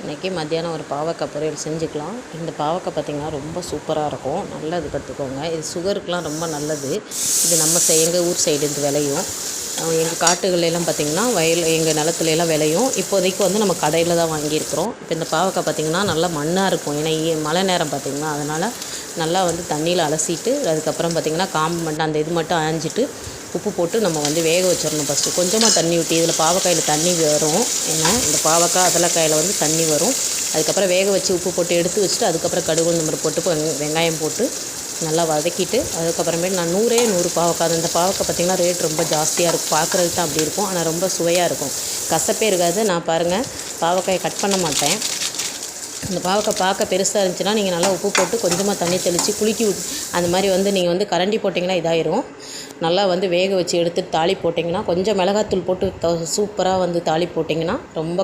இன்றைக்கி மத்தியானம் ஒரு பாவக்காய் பொரியல் செஞ்சுக்கலாம். இந்த பாவக்காய் பார்த்திங்கன்னா ரொம்ப சூப்பராக இருக்கும். நல்லது கற்றுக்கோங்க. இது சுகருக்கெலாம் ரொம்ப நல்லது. இது நம்ம எங்கள் ஊர் சைடு இது விளையும். எங்கள் காட்டுகளெல்லாம் பார்த்திங்கன்னா எங்கள் நிலத்துலலாம் விளையும். இப்போதைக்கு வந்து நம்ம கடையில் தான் வாங்கியிருக்கிறோம். இப்போ இந்த பாவக்காய் பார்த்திங்கன்னா நல்லா மண்ணாக இருக்கும். ஏன்னா மழை நேரம் பார்த்திங்கன்னா அதனால் நல்லா வந்து தண்ணியில் அலசிட்டு அதுக்கப்புறம் பார்த்திங்கன்னா காம்பு மட்டும் அந்த இது மட்டும் ஆஞ்சிட்டு உப்பு போட்டு நம்ம வந்து வேக வச்சிடணும். ஃபஸ்ட்டு கொஞ்சமாக தண்ணி ஊற்றி இதில் பாவக்காயில் தண்ணி வரும். ஏன்னா இந்த பாவக்காய் அதலக்காயில் வந்து தண்ணி வரும். அதுக்கப்புறம் வேக வச்சு உப்பு போட்டு எடுத்து வச்சுட்டு அதுக்கப்புறம் கடுகு உளுந்தம்பருப்பு போட்டு வெங்காயம் போட்டு நல்லா வதக்கிட்டு அதுக்கப்புறமேட்டு நான் 100 பாவக்காய். இந்த பாவக்காய் பார்த்திங்கன்னா ரேட் ரொம்ப ஜாஸ்தியாக இருக்கும். பார்க்குறதுக்கு தான் அப்படி இருக்கும், ஆனால் ரொம்ப சுவையாக இருக்கும். கசப்பே இருக்காது. நான் பாருங்கள் பாவக்காயை கட் பண்ண மாட்டேன். இந்த பாவக்காய் பார்க்க பெருசாக இருந்துச்சுன்னா நீங்கள் நல்லா உப்பு போட்டு கொஞ்சமாக தண்ணி தெளித்து குலுக்கி அந்த மாதிரி வந்து நீங்கள் வந்து கரண்டி போட்டிங்கன்னா இதாயிரும். நல்லா வந்து வேக வச்சு எடுத்துட்டு தாளி போட்டிங்கன்னா கொஞ்சம் மிளகாத்தூள் போட்டு சூப்பராக வந்து தாளி போட்டிங்கன்னா ரொம்ப